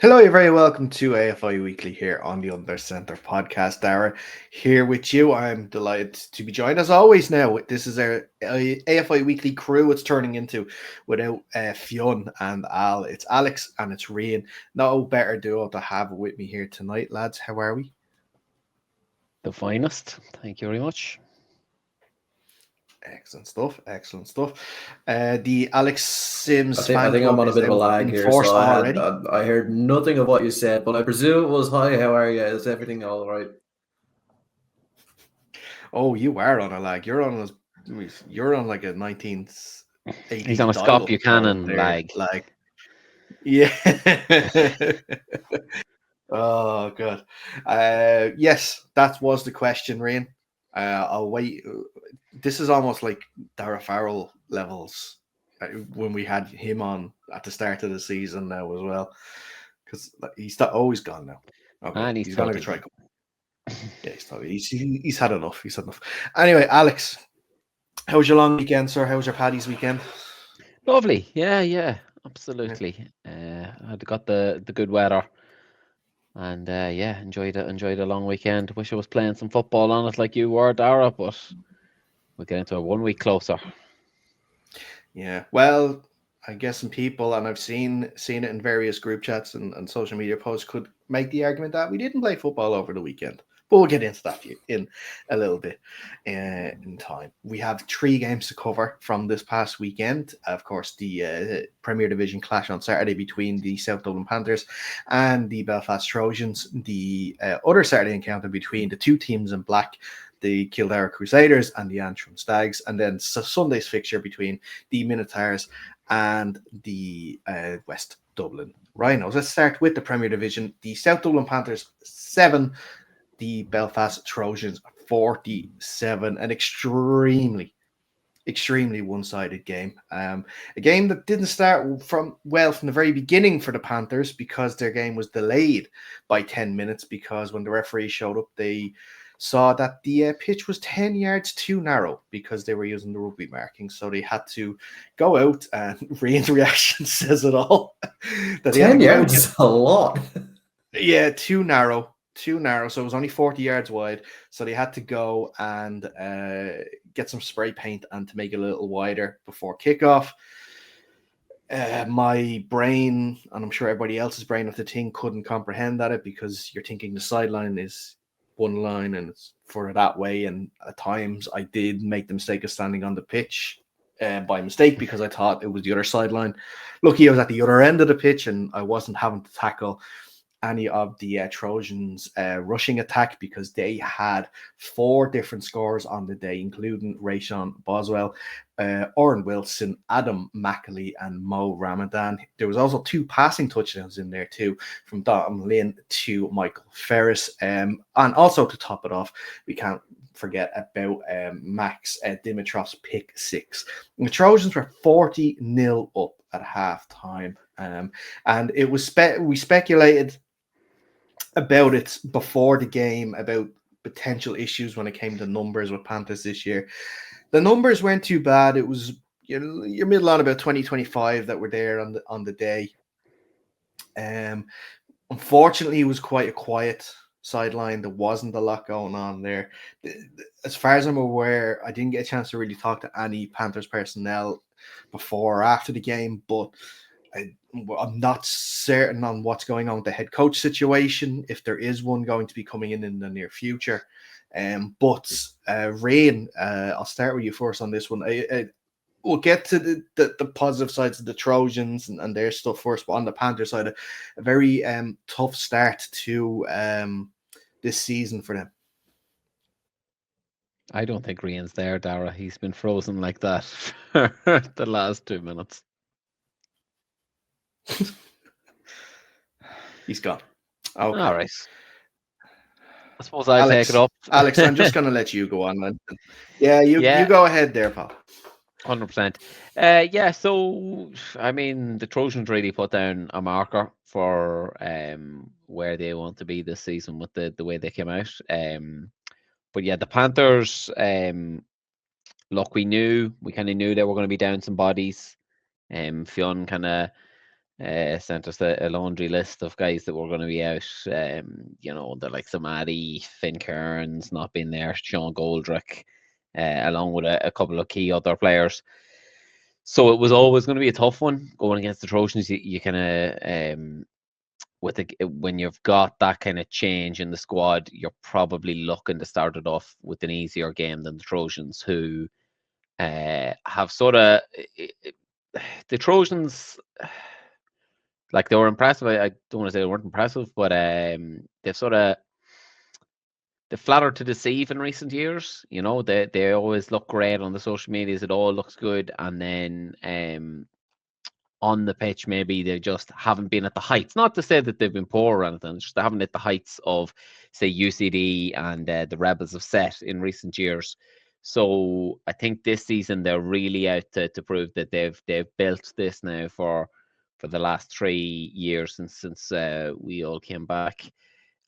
Hello, you're very welcome to AFI Weekly here on the Under Centre podcast. Daragh here with you. I'm delighted to be joined as always now. This is our AFI Weekly crew it's turning into without Fionn and Al. It's Alex and it's Rian. No better duo to have with me here tonight, lads. How are we? The finest. Thank you very much. Excellent stuff. Excellent stuff. The Alex Sims I fan think I'm club on a is bit of a out lag in here, force so already. I heard nothing of what you said, but I presume it was hi. How are you? Is everything all right? Oh, you are on a lag. You're on like a 1980s He's on a Scott dial-up phone Buchanan there. lag. Like, yeah. Oh god. Yes, that was the question, Rain. I'll wait. This is almost like Darragh Farrell levels when we had him on at the start of the season now as well, because he's always gone now. Okay, And he's he's gonna 30. try. Yeah, he's had enough. He's had enough. Anyway, Alex, how was your long weekend, sir? How was your Paddy's weekend? Lovely. Yeah, absolutely. I got the good weather. And enjoyed a long weekend. Wish I was playing some football on it like you were, Daragh, but we'll get into it 1 week closer. Yeah, well, I guess some people, and I've seen it in various group chats and social media posts, could make the argument that we didn't play football over the weekend. But we'll get into that in a little bit in time. We have 3 games to cover from this past weekend. Of course, the Premier Division clash on Saturday between the South Dublin Panthers and the Belfast Trojans. The other Saturday encounter between the two teams in black, the Kildare Crusaders and the Antrim Stags. And then Sunday's fixture between the Minotaurs and the West Dublin Rhinos. Let's start with the Premier Division. The South Dublin Panthers 7, the Belfast Trojans 47. An extremely one-sided game. A game that didn't start from the very beginning for the Panthers, because their game was delayed by 10 minutes because when the referee showed up, they saw that the pitch was 10 yards too narrow because they were using the rugby marking. So they had to go out, and Rian's reaction says it all. That 10 yards is a lot. Yeah, too narrow. So it was only 40 yards wide. So they had to go and get some spray paint and to make it a little wider before kickoff. My brain, and I'm sure everybody else's brain of the team, couldn't comprehend that, because you're thinking the sideline is one line and it's further that way. And at times I did make the mistake of standing on the pitch by mistake because I thought it was the other sideline. Lucky I was at the other end of the pitch and I wasn't having to tackle any of the Trojans' rushing attack, because they had 4 different scores on the day, including Rayshon Boswell, Oren Wilson, Adam McAlee, and Mo Ramadan. There was also 2 passing touchdowns in there too, from Dom Lynn to Michael Ferris. And also, to top it off, we can't forget about Max Dimitrov's pick 6. And the Trojans were 40-0 up at halftime. And it was we speculated about it before the game, about potential issues when it came to numbers with Panthers this year. The numbers weren't too bad. It was your middle on about 20-25 that were there on the day. Unfortunately, it was quite a quiet sideline. There wasn't a lot going on there. As far as I'm aware, I didn't get a chance to really talk to any Panthers personnel before or after the game, but I'm not certain on what's going on with the head coach situation, if there is one going to be coming in the near future. But Rain, I'll start with you first on this one. We'll get to the positive sides of the Trojans and their stuff first, but on the Panther side, a very tough start to this season for them. I don't think Rian's there, Daragh. He's been frozen like that for the last 2 minutes. He's gone. Okay. All right. I suppose I'll take it up. Alex, I'm just going to let you go on, man. Yeah, you go ahead there, pal. 100%. So, I mean, the Trojans really put down a marker for where they want to be this season with the way they came out. But yeah, the Panthers, look, we kind of knew they were going to be down some bodies. Fionn kind of sent us a laundry list of guys that were going to be out. The likes of Maddie, Finn Kearns not being there, Sean Goldrick, along with a couple of key other players. So it was always going to be a tough one going against the Trojans. You kind of when you've got that kind of change in the squad, you're probably looking to start it off with an easier game than the Trojans, who have sort of the Trojans. Like, they were impressive. I don't want to say they weren't impressive, but they've sort of flattered to deceive in recent years. They always look great on the social medias. It all looks good, and then on the pitch, maybe they just haven't been at the heights. Not to say that they've been poor or anything, just they haven't hit the heights of, say, UCD and the Rebels have set in recent years. So I think this season they're really out to prove that they've built this now for the last 3 years since we all came back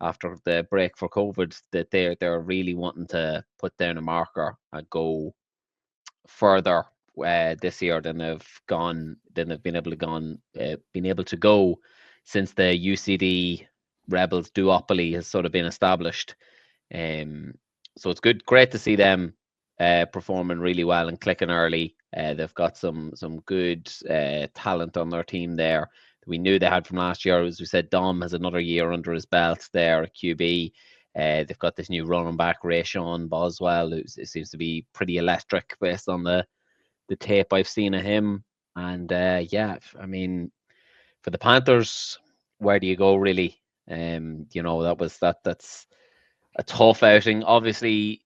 after the break for COVID, that they're really wanting to put down a marker and go further this year than they've been able to go since the UCD Rebels duopoly has sort of been established. So it's great to see them performing really well and clicking early. They've got some good talent on their team there. We knew they had from last year. As we said, Dom has another year under his belt there at QB. They've got this new running back, Rayshawn Boswell, who seems to be pretty electric based on the tape I've seen of him. And I mean, for the Panthers, where do you go really? That's a tough outing. Obviously,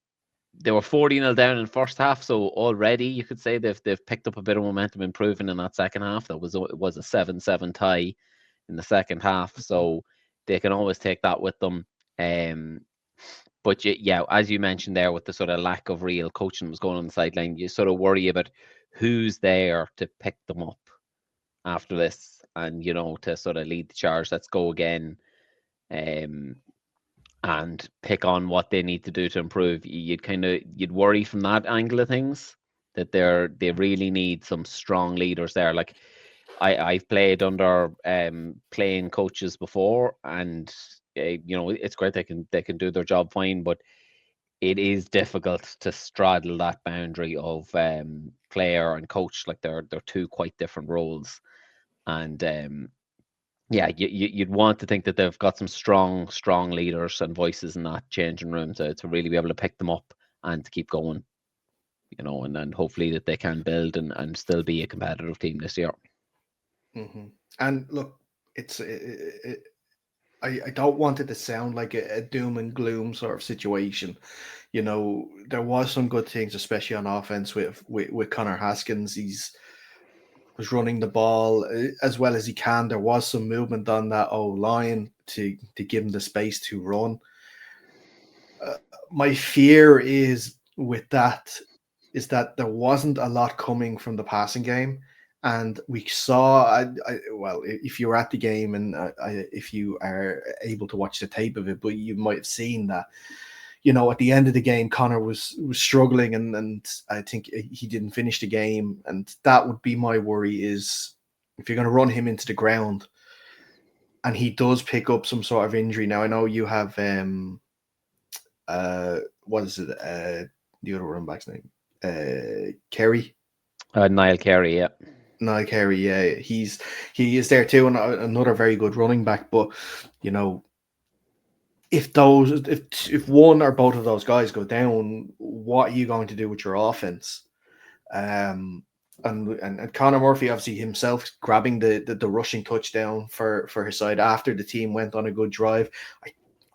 they were 40-0 down in the first half, so already you could say they've picked up a bit of momentum, improving in that second half. It was a 7-7 tie in the second half, so they can always take that with them. But yeah, as you mentioned there, with the sort of lack of real coaching that was going on the sideline, you sort of worry about who's there to pick them up after this, and to sort of lead the charge. Let's go again. And pick on what they need to do to improve. You'd worry from that angle of things, that they really need some strong leaders there. Like, I've played under playing coaches before, and it's great they can do their job fine, but it is difficult to straddle that boundary of player and coach. Like, they're two quite different roles, and yeah, you'd want to think that they've got some strong leaders and voices in that changing room to really be able to pick them up and to keep going, and then hopefully that they can build and still be a competitive team this year. Mm-hmm. And look, I don't want it to sound like a doom and gloom sort of situation. There was some good things, especially on offense with Connor Haskins. He's was running the ball as well as he can. There was some movement on that O-line to give him the space to run. My fear is that there wasn't a lot coming from the passing game. And we saw, well, if you were at the game and if you are able to watch the tape of it, but you might have seen that, at the end of the game, Connor was struggling, and I think he didn't finish the game. And that would be my worry, is if you're going to run him into the ground and he does pick up some sort of injury. Now, I know you have, what is it? The other running back's name? Kerry? Niall Kerry, yeah. Niall Kerry, yeah. He is there too, and another very good running back. But, if one or both of those guys go down, what are you going to do with your offense? And Conor Murphy, obviously himself, grabbing the rushing touchdown for his side after the team went on a good drive. I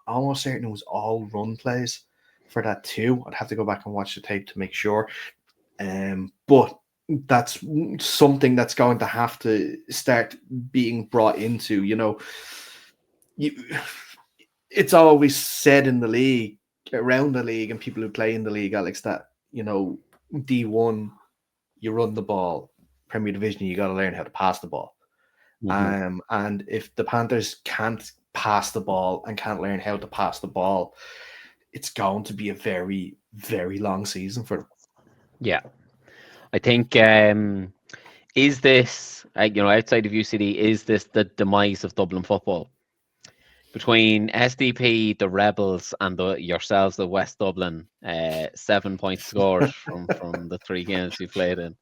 almost certain it was all run plays for that too. I'd have to go back and watch the tape to make sure. But that's something that's going to have to start being brought into, it's always said in the league, around the league, and people who play in the league, Alex, that, D1, you run the ball. Premier Division, you got to learn how to pass the ball. Mm-hmm. And if the Panthers can't pass the ball and can't learn how to pass the ball, it's going to be a very, very long season for them. Yeah. I think is this, outside of UCD, is this the demise of Dublin football? Between SDP, the Rebels, and yourselves, the West Dublin, 7 points scored from the 3 games you played in.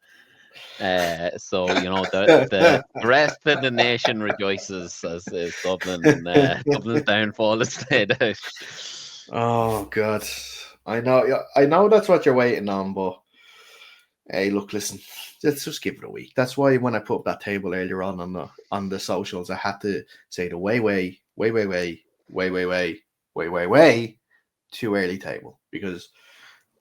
So the rest of the nation rejoices as Dublin's downfall is played out. Oh God, I know that's what you're waiting on, but hey, look, listen, let's just give it a week. That's why when I put up that table earlier on the socials, I had to say the way too early table, because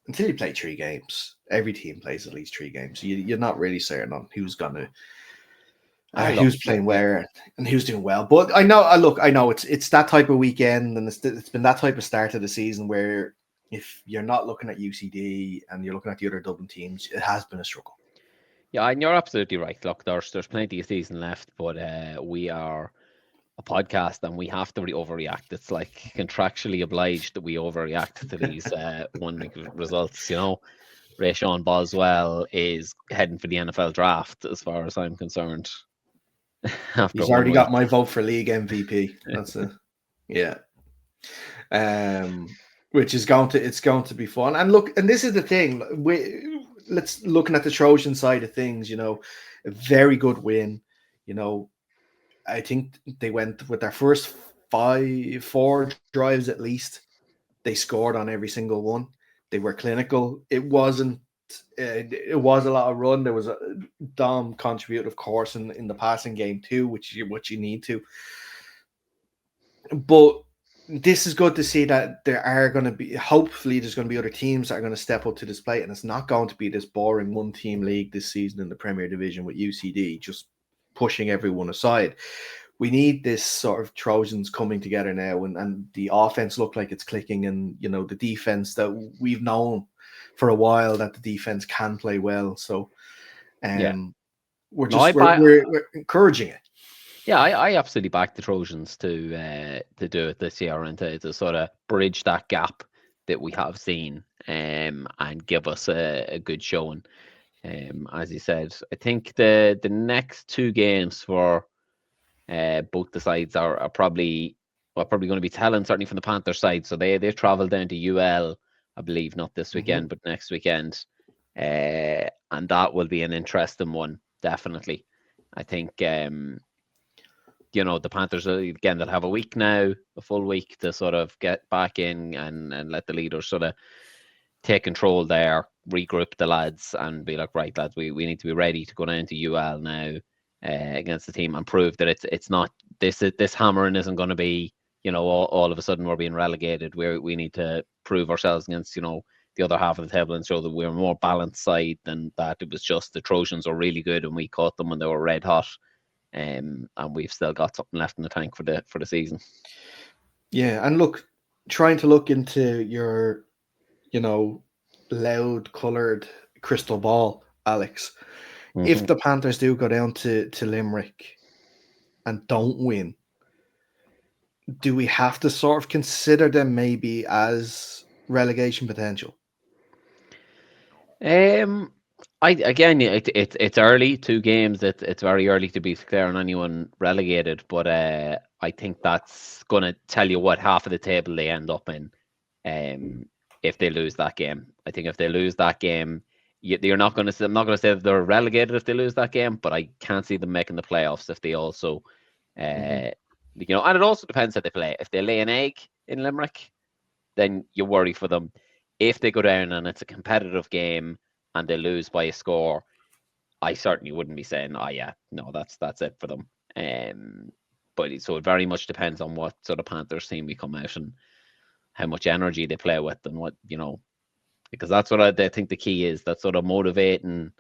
until you play 3 games, every team plays at least 3 games. So you're not really certain on who's gonna. Who's playing where and who's doing well, but I know it's that type of weekend, and it's been that type of start of the season where if you're not looking at UCD and you're looking at the other Dublin teams, it has been a struggle. Yeah, and you're absolutely right. Look, there's plenty of season left, but we are a podcast and we have to overreact. It's like contractually obliged that we overreact to these 1 week results. Ray Sean Boswell is heading for the NFL draft, as far as I'm concerned. He's already got my vote for league MVP. That's which is going to be fun. And look, and this is the thing. Let's looking at the Trojan side of things. A very good win. I think they went with their first 4 drives at least. They scored on every single one. They were clinical. It wasn't. It was a lot of run. There was a Dom contributed, of course, in the passing game too, which you need to. But this is good to see that there are going to be. Hopefully, there's going to be other teams that are going to step up to this plate, and it's not going to be this boring 1-team league this season in the Premier Division with UCD just pushing everyone aside. We need this sort of Trojans coming together now, and the offense look like it's clicking, and the defense that we've known for a while that the defense can play well. So, we're encouraging it. Yeah, I absolutely back the Trojans to do it this year and to sort of bridge that gap that we have seen, and give us a good showing. As you said, I think the next 2 games for both the sides are probably going to be telling, certainly from the Panthers side. So they've travelled down to UL, I believe, not this weekend, but next weekend. And that will be an interesting one, definitely. I think, the Panthers, again, they'll have a week now, a full week to sort of get back in and let the leaders sort of take control there, regroup the lads and be like, right, lads, we need to be ready to go down to UL now against the team and prove that it's not, this hammering isn't going to be, all of a sudden we're being relegated. We need to prove ourselves against, the other half of the table and show that we're a more balanced side than that. It was just the Trojans were really good and we caught them when they were red hot. And we've still got something left in the tank for the season. Yeah, and look, trying to look into your, loud coloured crystal ball, Alex. If the Panthers do go down to Limerick and don't win, do we have to sort of consider them maybe as relegation potential? It's early, 2 games. It's very early to be declaring anyone relegated, but I think that's going to tell you what half of the table they end up in. If they lose that game, I think if they lose that game, you're not going to. I'm not going to say that they're relegated if they lose that game, but I can't see them making the playoffs if they also, and it also depends how they play. If they lay an egg in Limerick, then you worry for them. If they go down and it's a competitive game and they lose by a score, I certainly wouldn't be saying, "Oh yeah, no, that's it for them." But so it very much depends on what sort of Panthers team we come out and how much energy they play with, and what because that's what I think the key is, that sort of motivating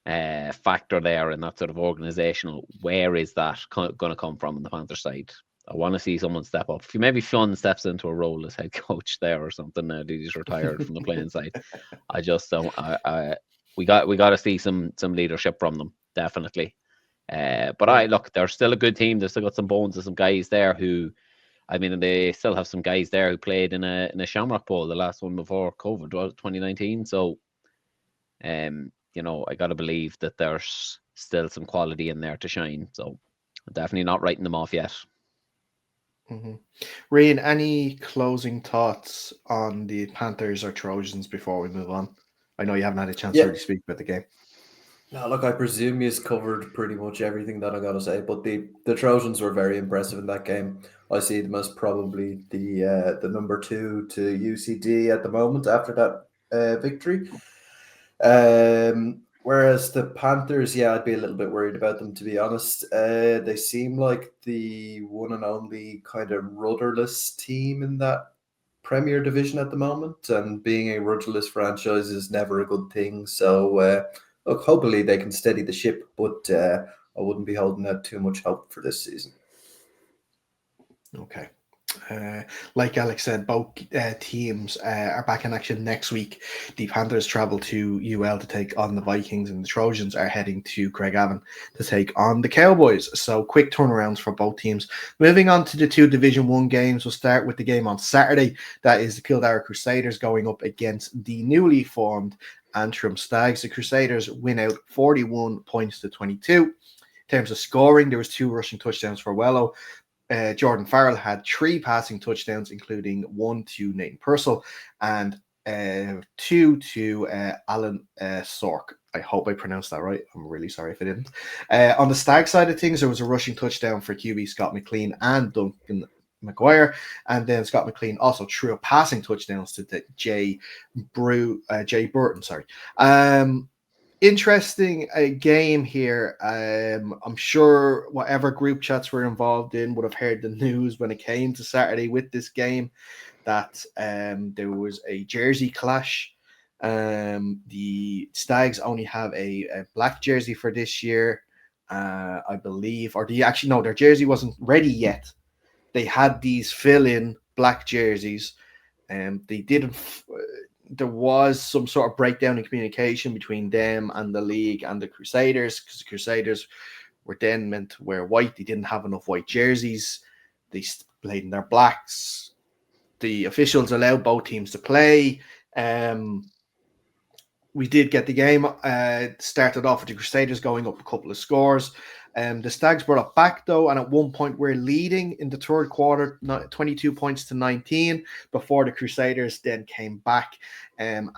factor there, and that sort of organizational. Where is that going to come from on the Panthers side? I want to see someone step up. Maybe Fionn steps into a role as head coach there or something. Now that he's retired from the playing side, I just don't. We got to see some leadership from them, definitely. But look, they're still a good team. They've still got some bones of some guys there who, they still have some guys there who played in a Shamrock Bowl, the last one before COVID, was 2019. So, I got to believe that there's still some quality in there to shine. So definitely not writing them off yet. Mm-hmm. Rian, any closing thoughts on the Panthers or Trojans before we move on? I know you haven't had a chance to Yeah. really speak about the game. No, look, I presume he's covered pretty much everything that I got to say. But the Trojans were very impressive in that game. I see them as probably the number 2 to UCD at the moment after that victory. Whereas the Panthers, yeah, I'd be a little bit worried about them, to be honest. They seem like the one and only kind of rudderless team in that Premier Division at the moment, and being a rudderless franchise is never a good thing. So, look, hopefully they can steady the ship, but I wouldn't be holding out too much hope for this season. Okay. Like Alex said, both teams are back in action next week. The Panthers travel to UL to take on the Vikings, and the Trojans are heading to Craigavon to take on the Cowboys. So quick turnarounds for both teams. Moving on to the 2 Division 1 games, we'll start with the game on Saturday. That is the Kildare Crusaders going up against the newly formed Antrim Stags. The Crusaders win out 41 points to 22. In terms of scoring, there was 2 rushing touchdowns for Wello. Jordan Farrell had 3 passing touchdowns, including 1 to Nathan Purcell and 2 to Alan Sork. I hope I pronounced that right. I'm really sorry if I didn't. On the Stag side of things, there was a rushing touchdown for QB Scott McLean and Duncan McGuire, and then Scott McLean also threw passing touchdowns to the Jay Burton. Sorry. Interesting game here. I'm sure whatever group chats we're involved in would have heard the news when it came to Saturday with this game that there was a jersey clash. The Stags only have a black jersey for this year, I believe, or their jersey wasn't ready yet. They had these fill-in black jerseys, and they didn't. There was some sort of breakdown in communication between them and the league and the Crusaders, because the Crusaders were then meant to wear white. They didn't have enough white jerseys. They played in their blacks. The officials allowed both teams to play. We did get the game started off with the Crusaders going up a couple of scores. The Stags brought it back, though, and at one point we're leading in the third quarter, 22 points to 19, before the Crusaders then came back and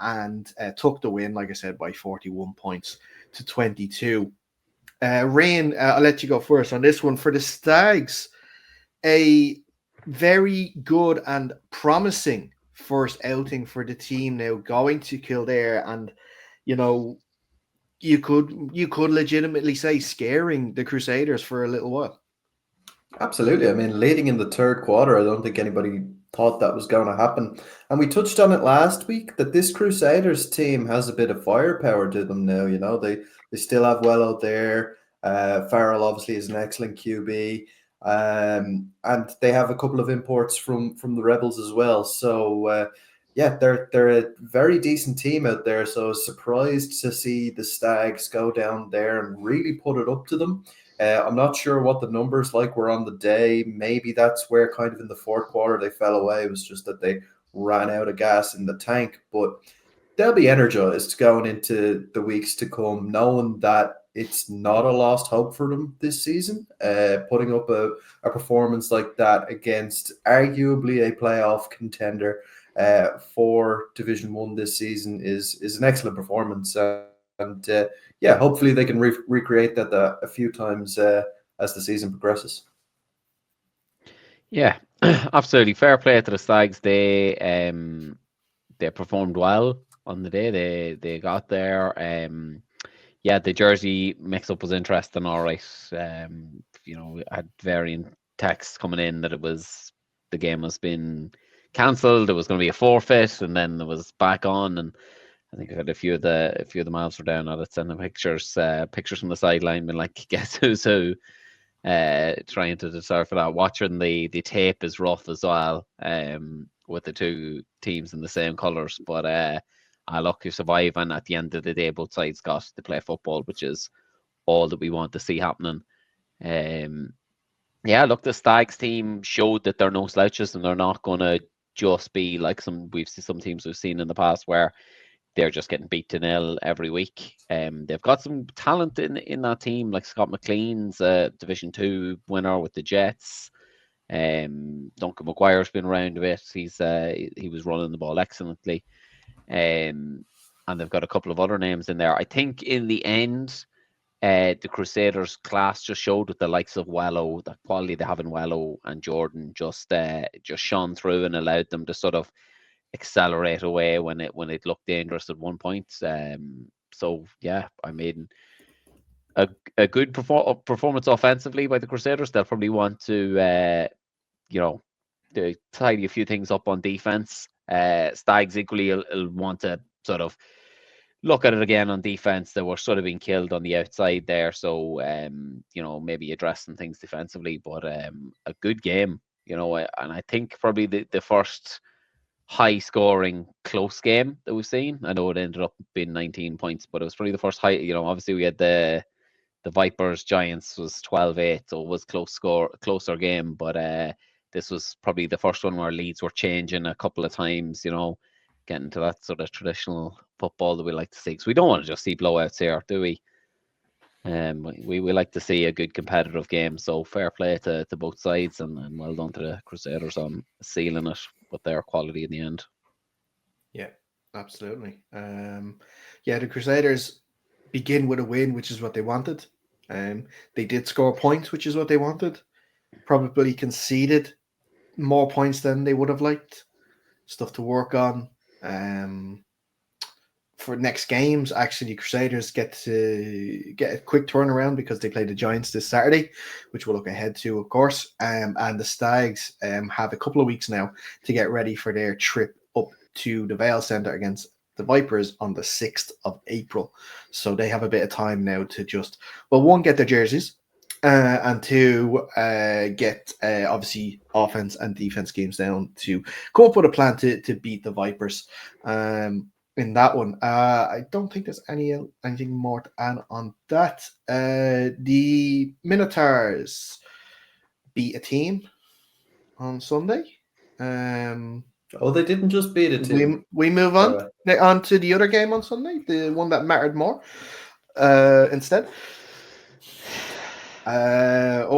took the win, like I said, by 41 points to 22. Rain, I'll let you go first on this one. For the Stags, a very good and promising first outing for the team now, going to Kildare, and you could legitimately say scaring the Crusaders for a little while. Absolutely. I mean, leading in the third quarter, I don't think anybody thought that was going to happen. And we touched on it last week that this Crusaders team has a bit of firepower to them now. They still have Wello there. Farrell obviously is an excellent QB. And they have a couple of imports from the Rebels as well. So, yeah, they're a very decent team out there. So I was surprised to see the Stags go down there and really put it up to them. I'm not sure what the numbers were on the day. Maybe that's where kind of in the fourth quarter they fell away. It was just that they ran out of gas in the tank. But they'll be energized going into the weeks to come, knowing that it's not a lost hope for them this season. Putting up a performance like that against arguably a playoff contender for Division 1 this season is an excellent performance. And yeah, hopefully they can recreate that a few times as the season progresses. Yeah, absolutely. Fair play to the Stags. They performed well on the day. They got there. Yeah, the jersey mix-up was interesting. All right, we had varying texts coming in that the game was being cancelled. There was going to be a forfeit, and then it was back on. And I think I had a few of the miles were down. I had sending pictures from the sideline, being like, guess who's who. Trying to decipher that. Watching the tape is rough as well. With the two teams in the same colours, but look, you survive, and at the end of the day, both sides got to play football, which is all that we want to see happening. Yeah, look, the Stags team showed that they're no slouches, and they're not going to just be like some teams we've seen in the past where they're just getting beat to nil every week. They've got some talent in that team, like Scott McLean's Division 2 winner with the Jets. Duncan McGuire's been around a bit. He was running the ball excellently. And they've got a couple of other names in there. I think in the end, the Crusaders class just showed with the likes of Wello, the quality they have in Wello and Jordan just shone through and allowed them to sort of accelerate away when it looked dangerous at one point. So yeah, I mean a good performance offensively by the Crusaders. They'll probably want to to tidy a few things up on defense. Stags equally will want to sort of look at it again on defense. They were sort of being killed on the outside there, so maybe addressing things defensively. But a good game, and I think probably the first high scoring close game that we've seen. I know it ended up being 19 points, but it was probably the first high. Obviously we had the Vipers Giants was 12-8, so it was closer game. But this was probably the first one where leads were changing a couple of times. Getting to that sort of traditional football that we like to see. Because we don't want to just see blowouts here, do we? We like to see a good competitive game. So fair play to both sides, and well done to the Crusaders on sealing it with their quality in the end. Yeah, absolutely. The Crusaders begin with a win, which is what they wanted. They did score points, which is what they wanted. Probably conceded more points than they would have liked. Stuff to work on. For next games, actually, Crusaders get to get a quick turnaround because they play the Giants this Saturday, which we'll look ahead to, of course. And the Stags have a couple of weeks now to get ready for their trip up to the Vale Centre against the Vipers on the 6th of April. So they have a bit of time now to just, one, get their jerseys, and two, get obviously offense and defense games down to come up with a plan to beat the Vipers. In that one, I don't think there's anything more to add on that. The Minotaurs beat a team on Sunday. They didn't just beat a team. We move on to the other game on Sunday, the one that mattered more. Instead.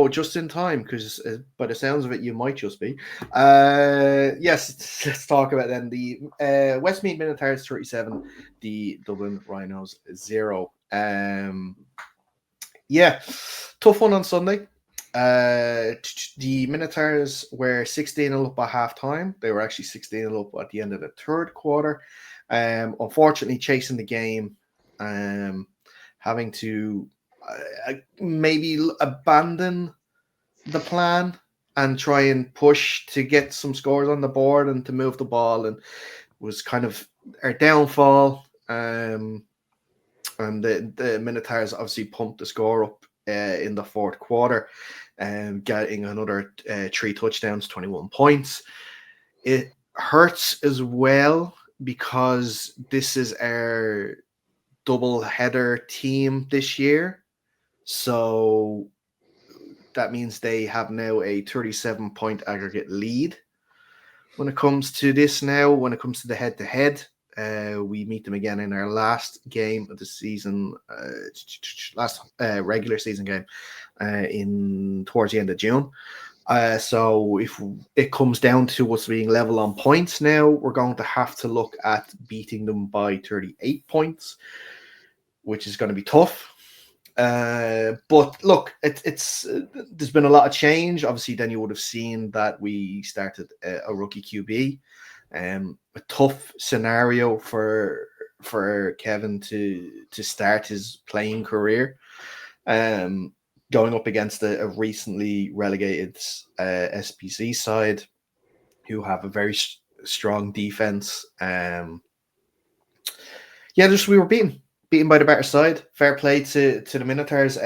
Just in time, because by the sounds of it, you might just be. Yes, let's talk about then the Westmeath Minotaurs 37, the Dublin Rhinos 0. Tough one on Sunday. The Minotaurs were 16-0 up at half time. They were actually 16-0 up at the end of the third quarter. Unfortunately, chasing the game, having to maybe abandon the plan and try and push to get some scores on the board and to move the ball, and was kind of our downfall. And the Minotaurs obviously pumped the score up in the fourth quarter, getting another 3 touchdowns, 21 points. It hurts as well because this is our double header team this year. So that means they have now a 37-point aggregate lead. When it comes to this now, when it comes to the head-to-head, we meet them again in our last game of the season, last regular season game towards the end of June. So if it comes down to us being level on points now, we're going to have to look at beating them by 38 points, which is going to be tough. But look, it's there's been a lot of change. Obviously, then you would have seen that we started a rookie QB. A tough scenario for Kevin to start his playing career. Going up against a recently relegated SPC side who have a very strong defense. We were beaten by the better side. Fair play to the Minotaurs.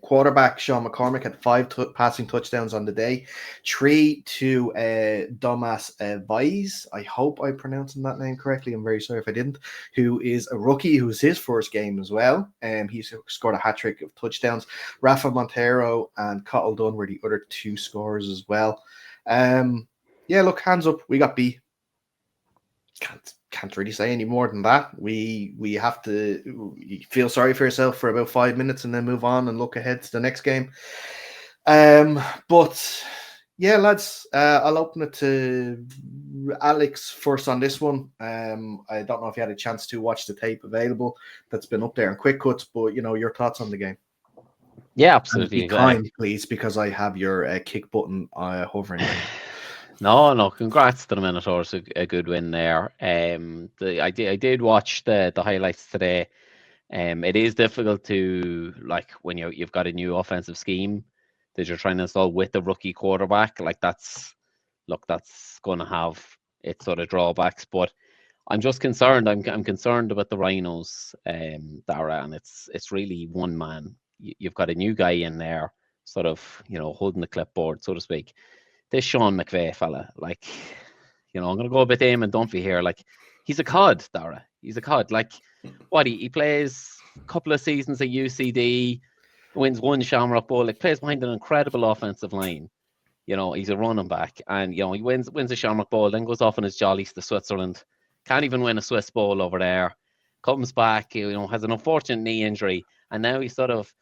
Quarterback Sean McCormick had 5 passing touchdowns on the day. 3 to Domas Vise. I hope I'm pronouncing that name correctly. I'm very sorry if I didn't. Who is a rookie, who's his first game as well. He scored a hat-trick of touchdowns. Rafa Montero and Cottle Dunn were the other 2 scorers as well. Look, hands up. We got beat. can't really say any more than that. We have to feel sorry for yourself for about 5 minutes and then move on and look ahead to the next game. But yeah, lads, I'll open it to Alex first on this one. I don't know if you had a chance to watch the tape available that's been up there in quick cuts, but your thoughts on the game. Yeah, And absolutely. be kind, please, because I have your kick button hovering. No. Congrats to the Minotaurs. A good win there. I did watch the highlights today. It is difficult to, like, when you've got a new offensive scheme that you're trying to install with a rookie quarterback. Like, that's going to have its sort of drawbacks. But I'm just concerned. I'm concerned about the Rhinos, Daragh, and it's really one man. You've got a new guy in there, sort of, holding the clipboard, so to speak. This Sean McVay fella, like, I'm going to go a bit aim and dumpy here. Like, he's a cod, Daragh. He's a cod. Like, what, he plays a couple of seasons at UCD, wins one Shamrock Bowl, like, plays behind an incredible offensive line. He's a running back, and he wins a Shamrock Bowl, then goes off on his jollies to Switzerland. Can't even win a Swiss Bowl over there. Comes back, has an unfortunate knee injury, and now he's sort of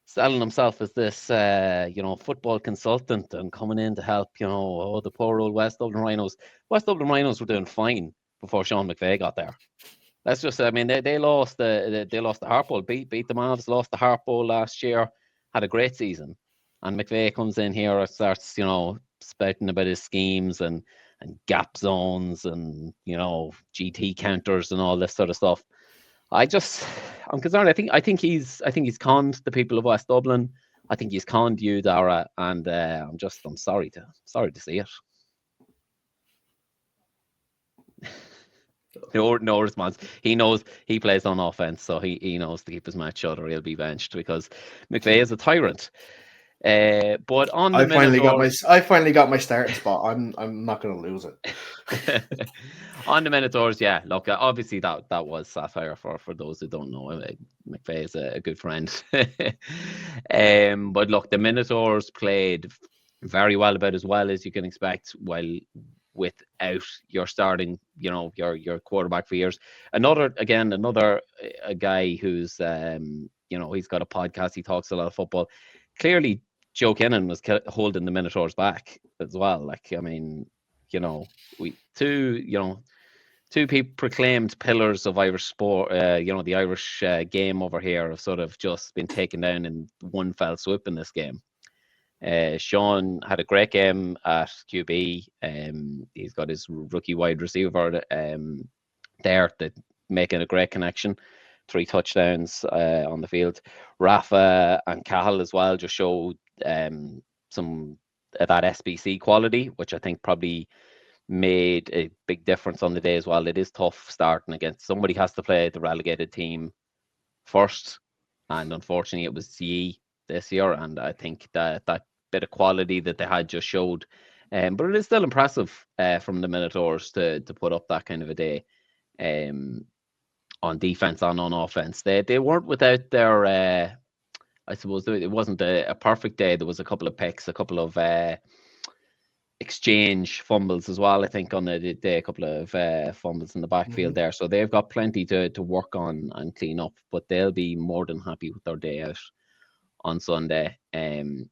selling himself as this, football consultant and coming in to help, the poor old West Dublin Rhinos. West Dublin Rhinos were doing fine before Sean McVay got there. Let's just say, I mean, they lost the Harp Bowl, beat the Mavs, lost the Harp Bowl last year, had a great season. And McVay comes in here and starts, spouting about his schemes and gap zones and, GT counters and all this sort of stuff. I'm concerned. I think he's conned the people of West Dublin. I think he's conned you, Daragh, and I'm sorry to see it. No response. He knows he plays on offense, so he knows to keep his mouth shut or he'll be benched because McVay is a tyrant. But on the I finally got my starting spot. I'm not going to lose it. On the Minotaurs, yeah. Look, obviously that was satire for those who don't know. McVay is a good friend. But look, the Minotaurs played very well, about as well as you can expect, while without your starting, your quarterback for years. Another a guy who's he's got a podcast. He talks a lot of football. Clearly, Joe Kinnan was holding the Minotaurs back as well. Like, I mean, two people proclaimed pillars of Irish sport. The Irish game over here have sort of just been taken down in one fell swoop in this game. Sean had a great game at QB. He's got his rookie wide receiver there that making a great connection. 3 touchdowns on the field. Rafa and Cahill as well just showed some of that SBC quality, which I think probably made a big difference on the day as well. It is tough starting against somebody has to play the relegated team first, and unfortunately it was Yee this year, and I think that bit of quality that they had just showed. But it is still impressive from the Minotaurs to put up that kind of a day on defense and on offense. They weren't without their I suppose it wasn't a perfect day. There was a couple of picks, a couple of exchange fumbles as well, I think, on the day, a couple of fumbles in the backfield there. So they've got plenty to work on and clean up, but they'll be more than happy with their day out on Sunday. And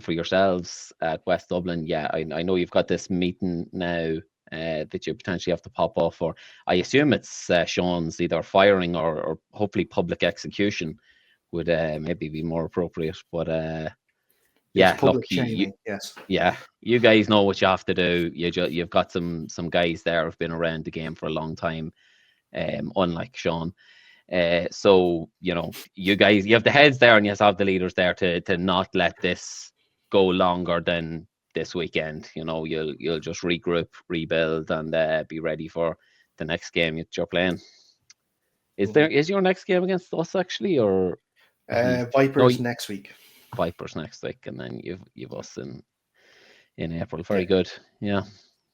for yourselves at West Dublin, yeah, I know you've got this meeting now that you potentially have to pop off for. I assume it's Sean's either firing or hopefully public execution would maybe be more appropriate. But yeah, look, yes, yeah, you guys know what you have to do. You've got some guys there who've been around the game for a long time, unlike Sean. So you guys, you have the heads there, and you have the leaders there to not let this go longer than this weekend. You'll just regroup, rebuild, and be ready for the next game that you're playing. Is your next game against us actually, or Vipers next week? Vipers next week, and then you've us in April. Very good. Yeah.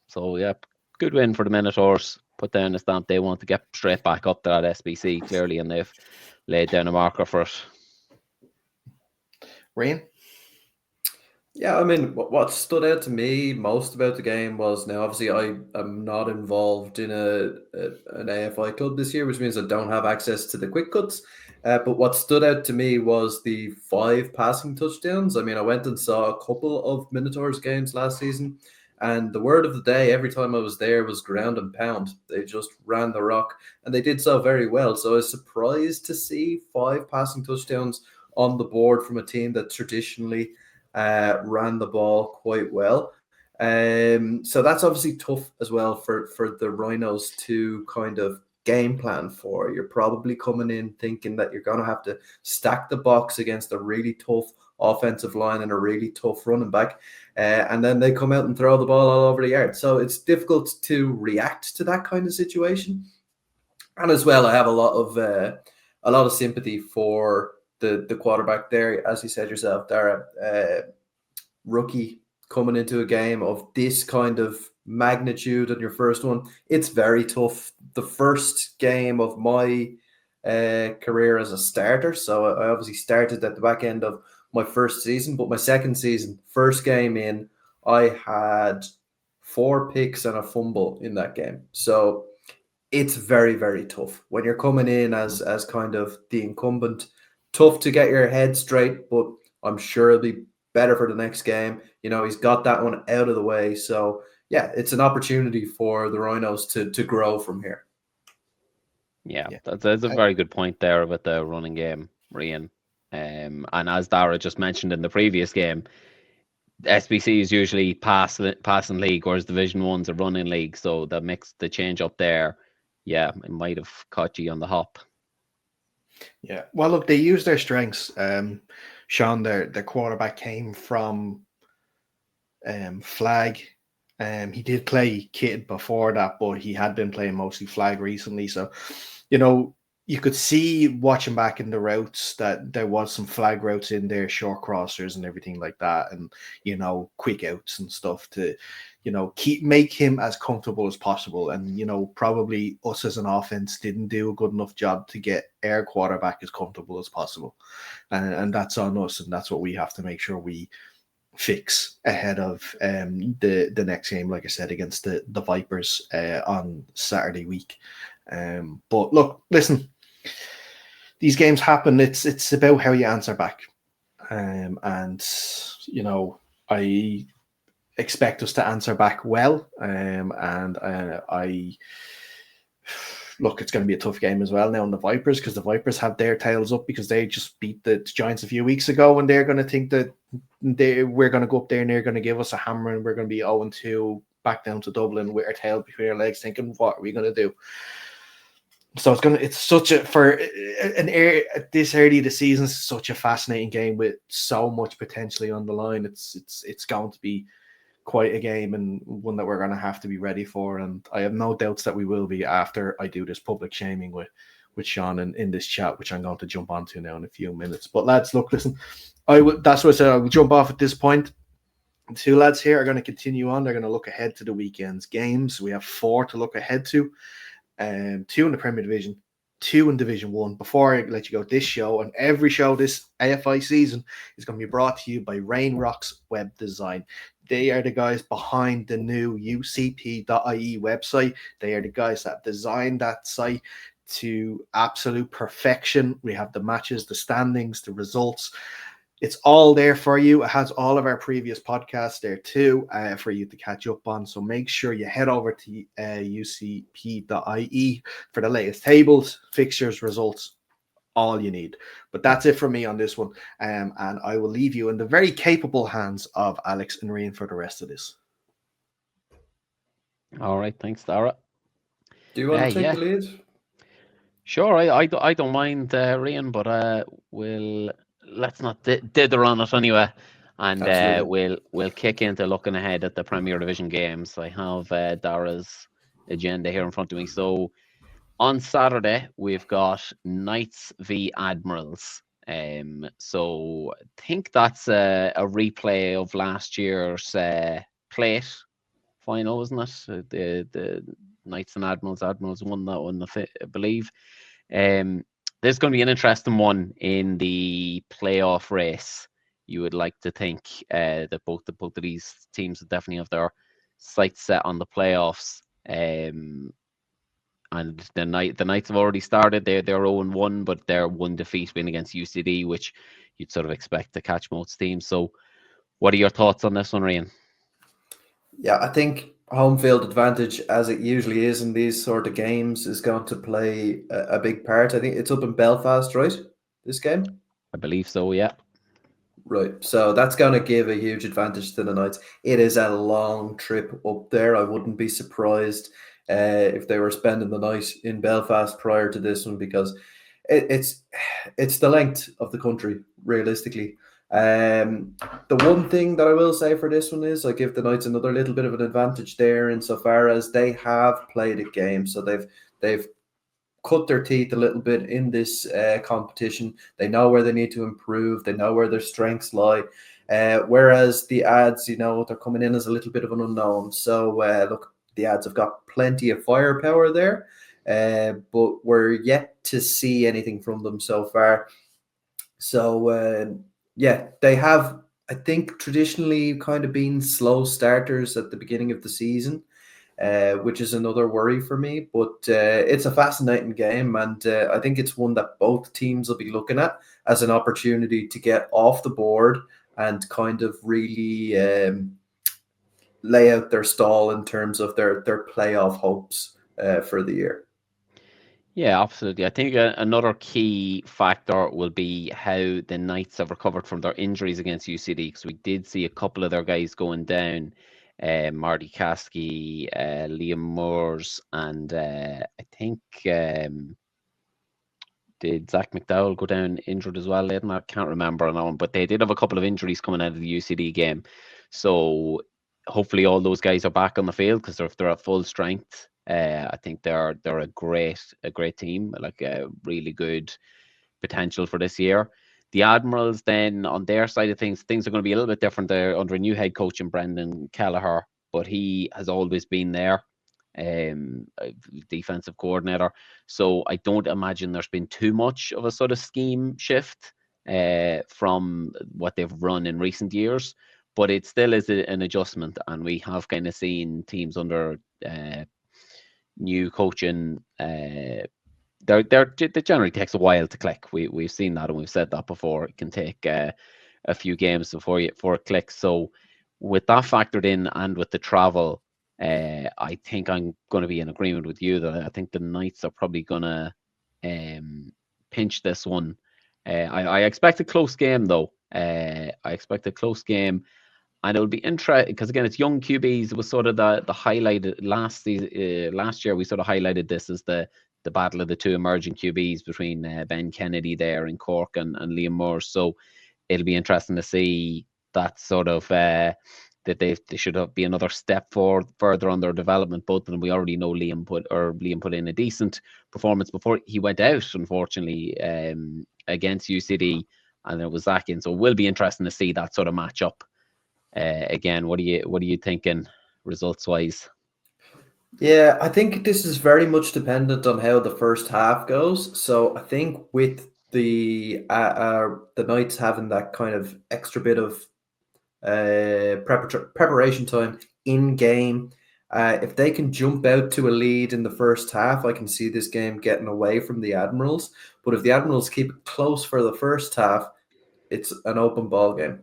So yeah, good win for the Minotaurs. Put down the stamp. They want to get straight back up to that SBC clearly, and they've laid down a marker for it. Rain? Yeah, I mean, what stood out to me most about the game was, now obviously I am not involved in an AFI club this year, which means I don't have access to the quick cuts. But what stood out to me was the 5 passing touchdowns. I mean, I went and saw a couple of Minotaurs games last season, and the word of the day every time I was there was ground and pound. They just ran the rock, and they did so very well. So I was surprised to see 5 passing touchdowns on the board from a team that traditionally ran the ball quite well. So that's obviously tough as well for the Rhinos to kind of game plan for. You're probably coming in thinking that you're going to have to stack the box against a really tough offensive line and a really tough running back. And then they come out and throw the ball all over the yard. So it's difficult to react to that kind of situation. And as well, I have a lot of sympathy for the quarterback there, as you said yourself, Daragh, rookie coming into a game of this kind of magnitude on your first one. It's very tough. The first game of my career as a starter, so I obviously started at the back end of my first season, but my second season, first game in, I had 4 picks and a fumble in that game. So it's very, very tough when you're coming in as kind of the incumbent. Tough to get your head straight, but I'm sure it'll be better for the next game. He's got that one out of the way. So yeah, it's an opportunity for the Rhinos to grow from here. Yeah, that's a very good point there about the running game, Rian. And as Daragh just mentioned in the previous game, SBC is usually passing league, whereas Division 1's a running league. So the change up there, yeah, it might have caught you on the hop. Yeah. Well, look, they use their strengths. Sean, their quarterback came from flag. He did play kid before that, but he had been playing mostly flag recently. So, you could see watching back in the routes that there was some flag routes in there, short crossers and everything like that, and quick outs and stuff to make him as comfortable as possible. And probably us as an offense didn't do a good enough job to get our quarterback as comfortable as possible, and that's on us, and that's what we have to make sure we fix ahead of the next game, like I said, against the Vipers on Saturday week. But look, listen, these games happen. It's about how you answer back, and I expect us to answer back well. And I look, it's going to be a tough game as well now on the Vipers, because the Vipers have their tails up because they just beat the Giants a few weeks ago, and they're going to think that we're going to go up there and they're going to give us a hammer and we're going to be 0-2 back down to Dublin with our tail between our legs, thinking, what are we going to do? So it's such a, for this early of the season, such a fascinating game with so much potentially on the line. It's going to be quite a game, and one that we're going to have to be ready for. And I have no doubts that we will be after I do this public shaming with Sean in this chat, which I'm going to jump onto now in a few minutes. But lads, look, listen, that's what I said. I will jump off at this point. The 2 lads here are going to continue on. They're going to look ahead to the weekend's games. We have 4 to look ahead to. 2 in the Premier Division, 2 in Division 1. Before I let you go, this show and every show this AFI season is going to be brought to you by Rain Rocks Web Design. They are the guys behind the new UCP.ie website. They are the guys that designed that site to absolute perfection. We have the matches, the standings, the results. It's all there for you. It has all of our previous podcasts there too for you to catch up on. So make sure you head over to ucp.ie for the latest tables, fixtures, results, all you need. But that's it for me on this one. And I will leave you in the very capable hands of Alex and Rian for the rest of this. All right. Thanks, Daragh. Do you want to take the lead? Sure. I don't mind, Rian, but let's not dither on it anyway. And we'll kick into looking ahead at the Premier Division games. I have Dara's agenda here in front of me. So on Saturday we've got Knights v Admirals. So I think that's a replay of last year's plate final, wasn't it? The Knights and Admirals. Admirals won that one, I believe. There's going to be an interesting one in the playoff race. you would like to think that both of these teams would definitely have their sights set on the playoffs. And the Knights have already started. They're 0-1, but they're one defeat being against UCD, which you'd sort of expect to catch most teams. So, what are your thoughts on this one, Ryan? Yeah, I think home field advantage, as it usually is in these sort of games, is going to play a big part. I think it's up in Belfast, right? This game? I believe so, yeah. Right. So that's going to give a huge advantage to the Knights. It is a long trip up there. I wouldn't be surprised if they were spending the night in Belfast prior to this one, because it's the length of the country, realistically. The one thing that I will say for this one is I give the Knights another little bit of an advantage there, insofar as they have played a game, so they've cut their teeth a little bit in this competition. They know where they need to improve. They know where their strengths lie. Whereas the ads, they're coming in as a little bit of an unknown. So look, the ads have got plenty of firepower there, but we're yet to see anything from them so far. So yeah, they have, I think, traditionally kind of been slow starters at the beginning of the season. Which is another worry for me. But it's a fascinating game, and I think it's one that both teams will be looking at as an opportunity to get off the board and kind of really lay out their stall in terms of their playoff hopes for the year. Yeah, absolutely. I think another key factor will be how the Knights have recovered from their injuries against UCD, because we did see a couple of their guys going down. Marty Caskey, Liam Moores, and I think did Zach McDowell go down injured as well, Leighton? I can't remember on that one, but they did have a couple of injuries coming out of the UCD game. So hopefully all those guys are back on the field, because if they're at full strength, I think they're a great team, like a really good potential for this year. The Admirals, then, on their side of things are going to be a little bit different. They're under a new head coach in Brendan Kelleher, but he has always been there, defensive coordinator. So I don't imagine there's been too much of a sort of scheme shift from what they've run in recent years. But it still is an adjustment, and we have kind of seen teams under new coaching. It generally takes a while to click. We've seen that, and we've said that before. It can take a few games before it clicks. So with that factored in, and with the travel, I think I'm going to be in agreement with you that I think the Knights are probably going to pinch this one. I expect a close game, though. I expect a close game. And it'll be interesting because, again, it's young QBs. It was sort of the highlighted last year. We sort of highlighted this as the battle of the two emerging QBs between Ben Kennedy there in Cork and Liam Moore. So it'll be interesting to see that sort of that they should be another step further on their development. Both of them, we already know Liam put in a decent performance before he went out, unfortunately, against UCD, and it was Zach in. So it will be interesting to see that sort of match up. Again, what are you thinking results wise? Yeah, I think this is very much dependent on how the first half goes. So I think with the Knights having that kind of extra bit of preparation time in game, if they can jump out to a lead in the first half, I can see this game getting away from the Admirals. But if the Admirals keep it close for the first half, it's an open ball game.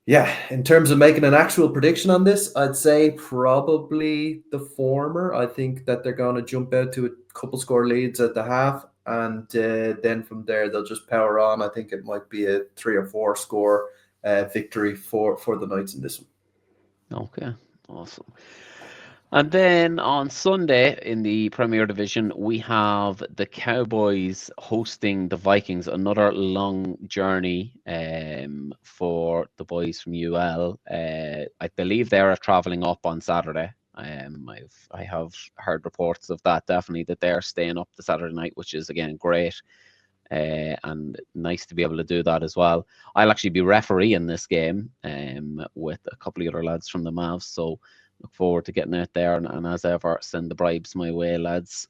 Yeah, in terms of making an actual prediction on this, I'd say probably the former. I think that they're going to jump out to a couple score leads at the half, and then from there they'll just power on. I think it might be a 3 or 4 score victory for the Knights in this one. Okay, awesome. And then on Sunday in the Premier Division, we have the Cowboys hosting the Vikings. Another long journey for the boys from UL. I believe they are travelling up on Saturday. I have heard reports of that, definitely, that they're staying up the Saturday night, which is, again, great. And nice to be able to do that as well. I'll actually be refereeing this game with a couple of other lads from the Mavs, so look forward to getting out there, and as ever, send the bribes my way, lads.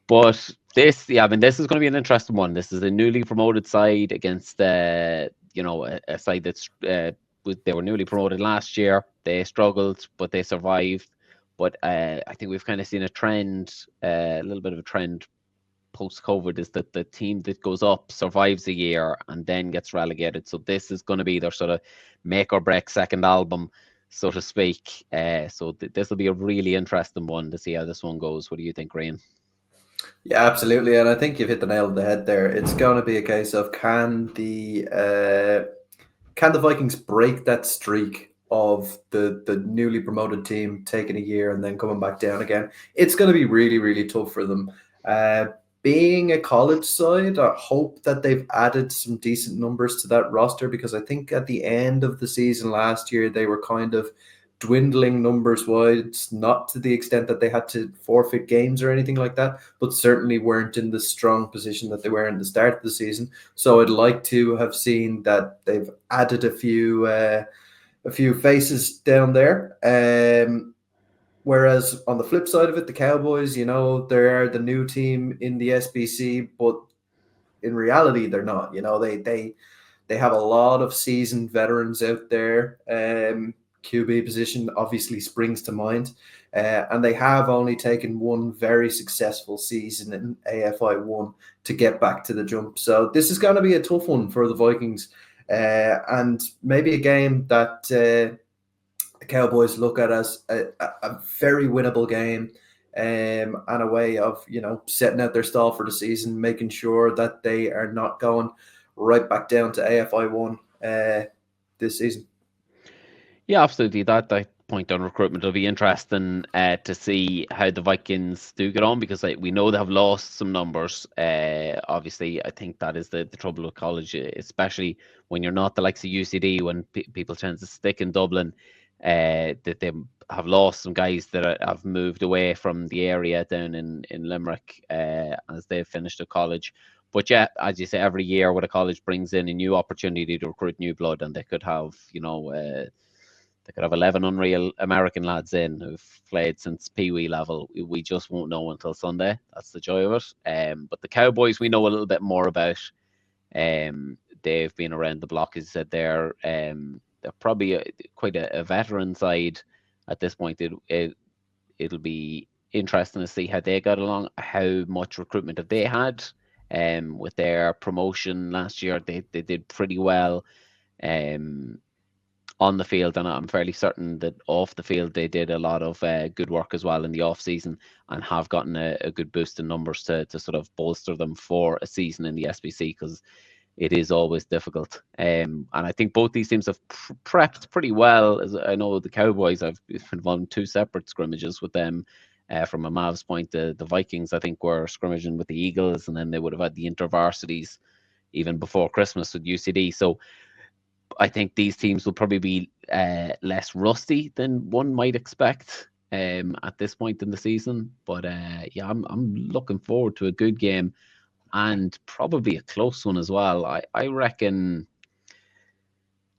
But this, yeah, I mean, this is going to be an interesting one. This is a newly promoted side against, a side that's they were newly promoted last year. They struggled, but they survived. But I think we've kind of seen a trend, a little bit of a trend post-COVID, is that the team that goes up survives a year and then gets relegated. So this is going to be their sort of make or break second album, so to speak. So this will be a really interesting one to see how this one goes. What do you think, Ryan? Yeah, absolutely, and I think you've hit the nail on the head there. It's going to be a case of can the Vikings break that streak of the newly promoted team taking a year and then coming back down again? It's going to be really, really tough for them. Being a college side, I hope that they've added some decent numbers to that roster, because I think at the end of the season last year, they were kind of dwindling numbers wise, not to the extent that they had to forfeit games or anything like that, but certainly weren't in the strong position that they were in the start of the season. So I'd like to have seen that they've added a few faces down there. Whereas on the flip side of it, the Cowboys, they're the new team in the SBC, but in reality, they're not. They have a lot of seasoned veterans out there. QB position obviously springs to mind. And they have only taken one very successful season in AFI 1 to get back to the jump. So this is going to be a tough one for the Vikings, and maybe a game that the Cowboys look at as a very winnable game, and a way of setting out their stall for the season, making sure that they are not going right back down to AFI 1 this season. Yeah, absolutely. That point on recruitment will be interesting to see how the Vikings do get on, because we know they have lost some numbers. Obviously, I think that is the trouble with college, especially when you're not the likes of UCD, when people tend to stick in Dublin, that they have lost some guys that have moved away from the area down in Limerick as they've finished at college. But yeah, as you say, every year when a college brings in a new opportunity to recruit new blood, and they could have, they could have 11 unreal American lads in who've played since Pee-wee level. We just won't know until Sunday. That's the joy of it. But the Cowboys, we know a little bit more about. They've been around the block, as you said. They're probably quite a veteran side at this point. It'll be interesting to see how they got along, how much recruitment have they had. With their promotion last year, they did pretty well. On the field, and I'm fairly certain that off the field they did a lot of good work as well in the off season, and have gotten a good boost in numbers to sort of bolster them for a season in the SBC, because it is always difficult. And I think both these teams have prepped pretty well. As I know, the Cowboys, I've been involved in 2 separate scrimmages with them. From a Mavs point, the Vikings, I think, were scrimmaging with the Eagles, and then they would have had the intervarsities even before Christmas with UCD. So I think these teams will probably be less rusty than one might expect at this point in the season. But yeah, I'm looking forward to a good game, and probably a close one as well. I reckon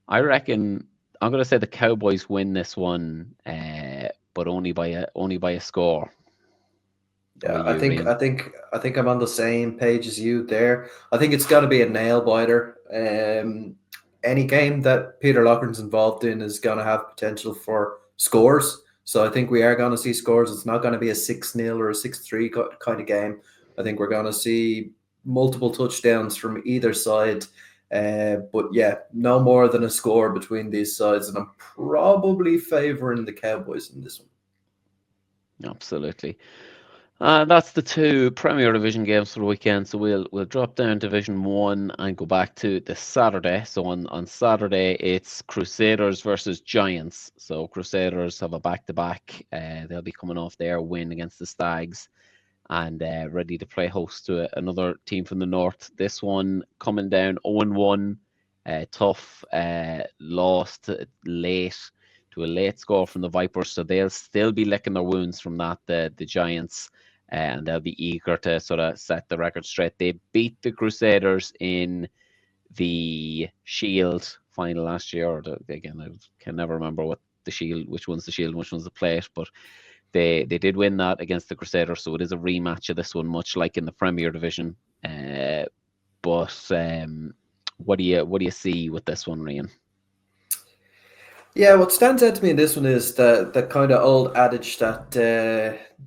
I'm going to say the Cowboys win this one, but only by a score. Yeah, I think I'm on the same page as you there. I think it's got to be a nail biter. Any game that Peter Loughran's involved in is going to have potential for scores. So I think we are going to see scores. It's not going to be a 6-0 or a 6-3 kind of game. I think we're going to see multiple touchdowns from either side. But yeah, no more than a score between these sides. And I'm probably favouring the Cowboys in this one. Absolutely. That's the 2 Premier Division games for the weekend. So we'll drop down Division 1 and go back to the Saturday. So on Saturday, it's Crusaders versus Giants. So Crusaders have a back-to-back. They'll be coming off their win against the Stags, and ready to play host to another team from the north. This one coming down 0-1. Tough, lost late to a late score from the Vipers. So they'll still be licking their wounds from that, the Giants. And they'll be eager to sort of set the record straight. They beat the Crusaders in the Shield final last year. Again, I can never remember which one's the Shield and which one's the plate. But They did win that against the Crusaders, so it is a rematch of this one, much like in the Premier Division. But what do you see with this one, Rian? Yeah, what stands out to me in this one is the kind of old adage that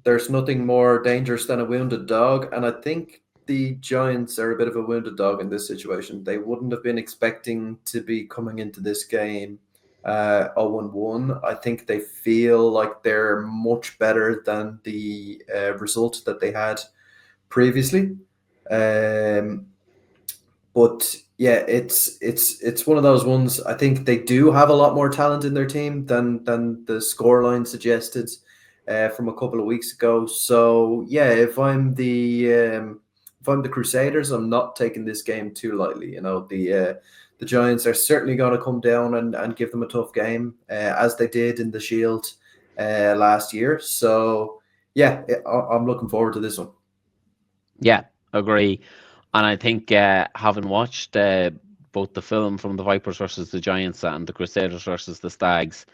there's nothing more dangerous than a wounded dog, and I think the Giants are a bit of a wounded dog in this situation. They wouldn't have been expecting to be coming into this game 0-1. I think they feel like they're much better than the result that they had previously. But yeah, it's one of those ones. I think they do have a lot more talent in their team than the scoreline suggested from a couple of weeks ago. So yeah, if I'm the Crusaders, I'm not taking this game too lightly. The Giants are certainly going to come down and give them a tough game, as they did in the Shield last year. So yeah, I'm looking forward to this one. Yeah, agree. And I think having watched both the film from the Vipers versus the Giants and the Crusaders versus the Stags,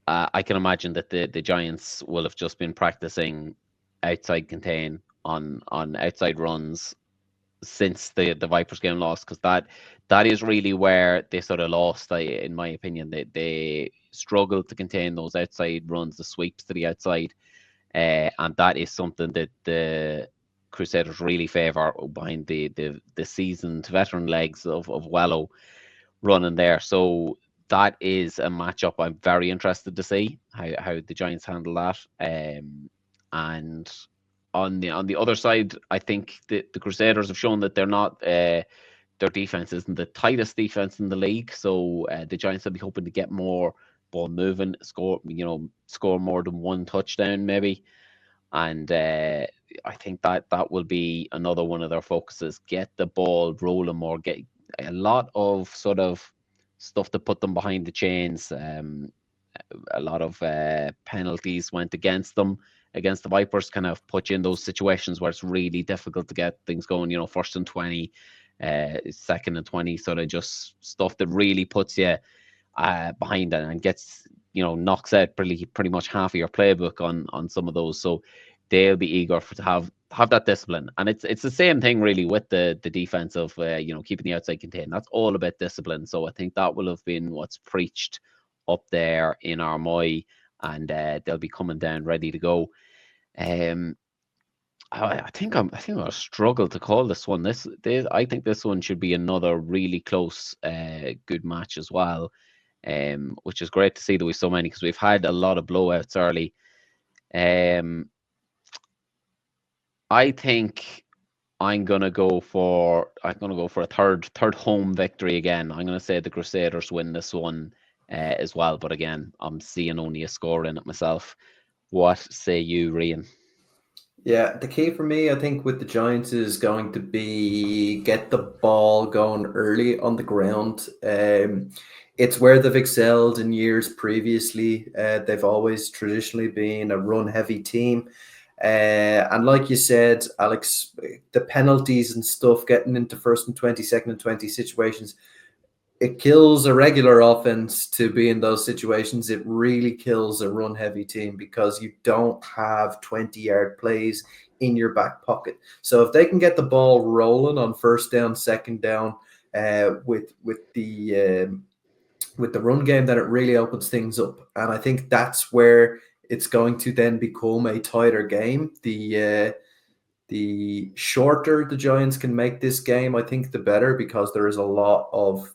I can imagine that the Giants will have just been practicing outside contain on outside runs since the Vipers game lost, because that is really where they sort of lost, in my opinion. They struggled to contain those outside runs, the sweeps to the outside, and that is something that the Crusaders really favour behind the seasoned veteran legs of Wello running there. So that is a matchup I'm very interested to see how the Giants handle that. And on the other side, I think the Crusaders have shown that they're not their defense isn't the tightest defense in the league. So the Giants will be hoping to get more ball moving, score more than one touchdown maybe. And I think that will be another one of their focuses: get the ball rolling more, get a lot of sort of stuff to put them behind the chains. A lot of penalties went against them, against the Vipers, kind of put you in those situations where it's really difficult to get things going. 1st and 20, 2nd and 20, sort of just stuff that really puts you behind it and gets knocks out pretty much half of your playbook on some of those. So they'll be eager to have that discipline, and it's the same thing really with the defense of keeping the outside contained. That's all about discipline. So I think that will have been what's preached up there in Armoy, and they'll be coming down ready to go. I think I'll struggle to call this one. I think this one should be another really close, good match as well. Which is great to see that we've so many, because we've had a lot of blowouts early. I think I'm gonna go for a third home victory again. I'm gonna say the Crusaders win this one as well, but again, I'm seeing only a score in it myself. What say you, Rian? Yeah, the key for me, I think, with the Giants is going to be get the ball going early on the ground. It's where they've excelled in years previously. They've always traditionally been a run-heavy team. And like you said, Alex, the penalties and stuff, getting into 1st and 20, 2nd and 20 situations, it kills a regular offense to be in those situations. It really kills a run-heavy team because you don't have 20-yard plays in your back pocket. So if they can get the ball rolling on 1st down, 2nd down, with the run game, then it really opens things up. And I think that's where it's going to then become a tighter game. The shorter the Giants can make this game, I think the better, because there is a lot of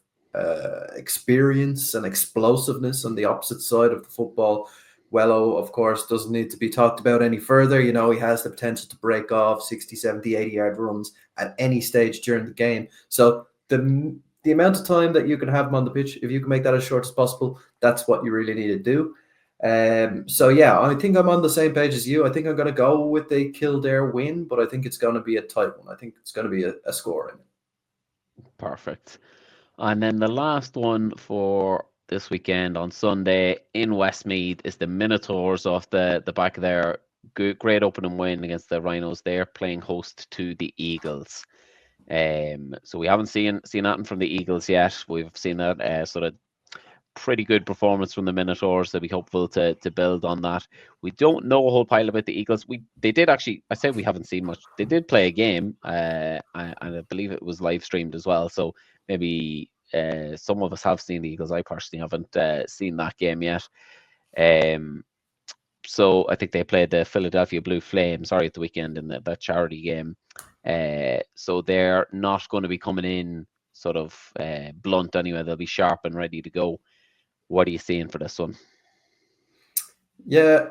experience and explosiveness on the opposite side of the football. Wello, of course, doesn't need to be talked about any further. He has the potential to break off 60, 70, 80-yard runs at any stage during the game. So the amount of time that you can have him on the pitch, if you can make that as short as possible, that's what you really need to do. So yeah, I think I'm on the same page as you. I think I'm going to go with a Kildare win, but I think it's going to be a tight one. I think it's going to be a score in it. Perfect. And then the last one for this weekend on Sunday in Westmeath is the Minotaurs off the back of their great opening win against the Rhinos. They're playing host to the Eagles. So we haven't seen nothing from the Eagles yet. We've seen that sort of pretty good performance from the Minotaurs. They'll be hopeful to build on that. We don't know a whole pile about the Eagles. They did actually. I say we haven't seen much. They did play a game, and I believe it was live streamed as well. So maybe some of us have seen the Eagles. I personally haven't seen that game yet. So I think they played the Philadelphia Blue Flames, at the weekend in that charity game. So they're not going to be coming in sort of blunt anyway. They'll be sharp and ready to go. What are you seeing for this one? Yeah,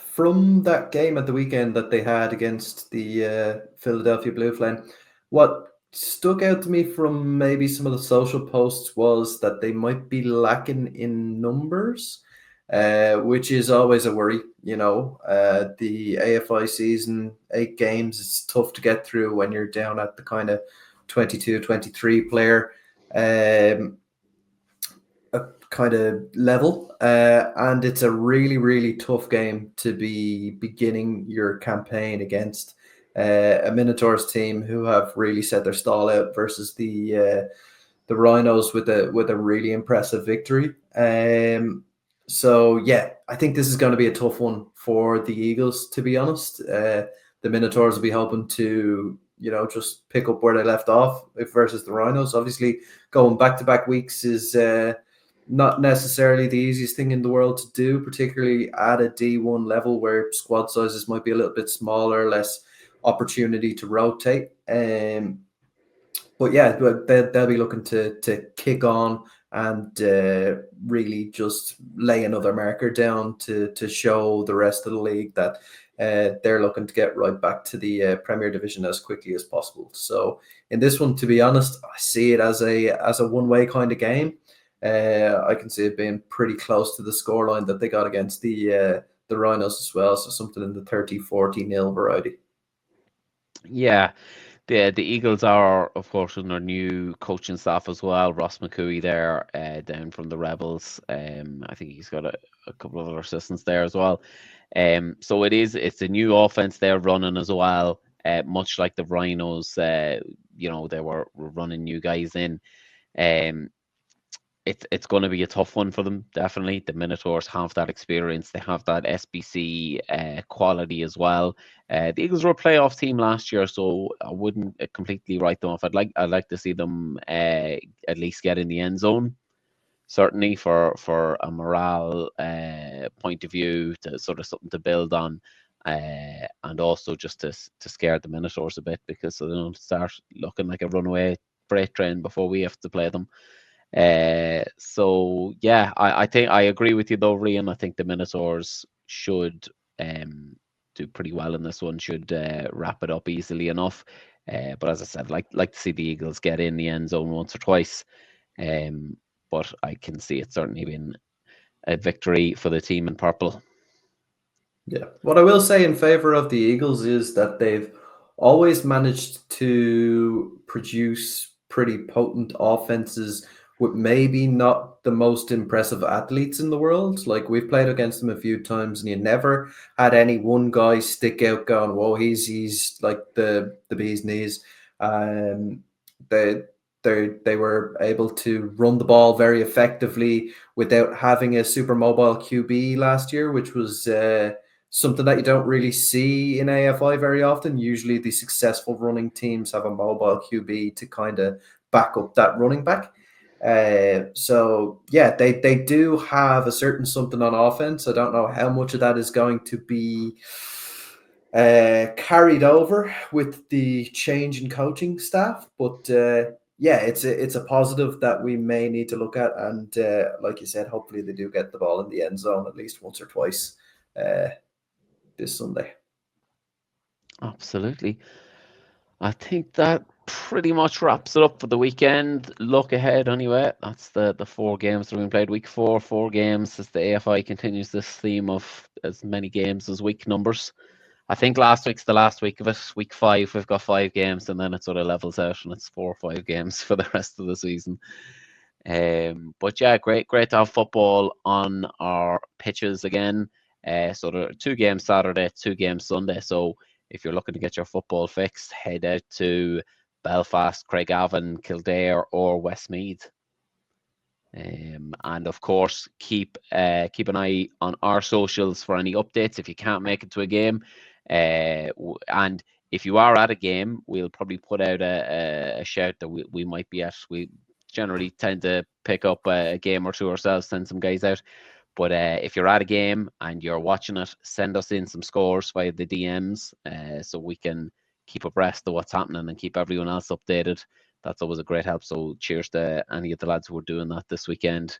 from that game at the weekend that they had against the Philadelphia Blue Flame, what stuck out to me from maybe some of the social posts was that they might be lacking in numbers, which is always a worry. The AFI season, 8 games, it's tough to get through when you're down at the kind of 22, 23 player kind of level, and it's a really, really tough game to be beginning your campaign against a Minotaurs team who have really set their stall out versus the Rhinos with a really impressive victory. So yeah, I think this is going to be a tough one for the Eagles, to be honest. The Minotaurs will be hoping to just pick up where they left off versus the Rhinos. Obviously, going back-to-back weeks is not necessarily the easiest thing in the world to do, particularly at a D1 level where squad sizes might be a little bit smaller, less opportunity to rotate. But yeah, they'll be looking to kick on and really just lay another marker down to show the rest of the league that they're looking to get right back to the Premier Division as quickly as possible. So in this one, to be honest, I see it as a one-way kind of game. I can see it being pretty close to the scoreline that they got against the Rhinos as well. So something in the 30-40 variety. Yeah. The Eagles are, of course, under new coaching staff as well. Ross McCooey there, down from the Rebels. I think he's got a couple of other assistants there as well. So it's a new offense they're running as well. Much like the Rhinos, they were running new guys in. It's going to be a tough one for them, definitely. The Minotaurs have that experience. They have that SBC quality as well. The Eagles were a playoff team last year, so I wouldn't completely write them off. I'd like to see them at least get in the end zone, certainly for a morale point of view, to sort of something to build on, and also just to scare the Minotaurs a bit, because they don't start looking like a runaway freight train before we have to play them. So yeah, I think I agree with you though, Rian. I think the Minotaurs should do pretty well in this one, should wrap it up easily enough. But as I said, like to see the Eagles get in the end zone once or twice. But I can see it certainly being a victory for the team in purple. Yeah. What I will say in favor of the Eagles is that they've always managed to produce pretty potent offenses with maybe not the most impressive athletes in the world. Like, we've played against them a few times, and you never had any one guy stick out going, whoa, he's like the bee's knees. They were able to run the ball very effectively without having a super mobile QB last year, which was something that you don't really see in AFI very often. Usually the successful running teams have a mobile QB to kind of back up that running back. So yeah, they do have a certain something on offense. I don't know how much of that is going to be carried over with the change in coaching staff, but yeah, it's a positive that we may need to look at. And like you said, hopefully they do get the ball in the end zone at least once or twice this Sunday. Absolutely. I think that pretty much wraps it up for the weekend. Look ahead anyway. That's the 4 games that we played. Week 4 games, as the AFI continues this theme of as many games as week numbers. I think last week's the last week of it. Week 5, we've got 5 games, and then it sort of levels out, and it's 4 or 5 games for the rest of the season. But yeah, great to have football on our pitches again. So there are 2 games Saturday, 2 games Sunday. So if you're looking to get your football fixed, head out to Belfast, Craigavon, Kildare, or Westmeath. And of course, keep an eye on our socials for any updates if you can't make it to a game. And if you are at a game, we'll probably put out a shout that we might be at. We generally tend to pick up a game or two ourselves, send some guys out. But if you're at a game and you're watching it, send us in some scores via the DMs so we can keep abreast of what's happening and keep everyone else updated. That's always a great help. So cheers to any of the lads who were doing that this weekend.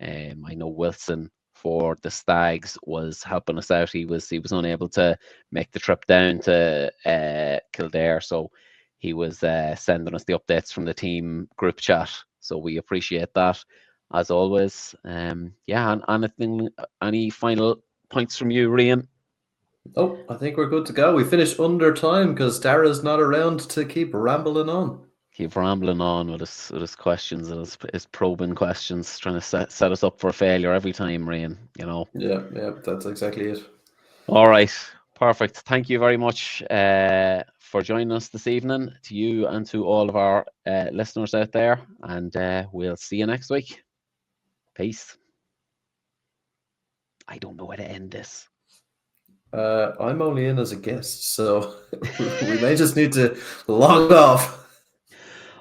I know Wilson for the Stags was helping us out. He was unable to make the trip down to Kildare, so he was sending us the updates from the team group chat. So we appreciate that as always. Yeah, and any final points from you, Rian? Oh, I think we're good to go. We finished under time because Dara's not around to keep rambling on. Keep rambling on with his questions and his probing questions, trying to set us up for failure every time, Rian, you know. Yeah, that's exactly it. All right, perfect. Thank you very much for joining us this evening, to you and to all of our listeners out there, and we'll see you next week. Peace. I don't know how to end this. I'm only in as a guest, so we may just need to log off.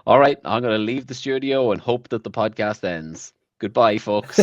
All right, I'm going to leave the studio and hope that the podcast ends. Goodbye, folks.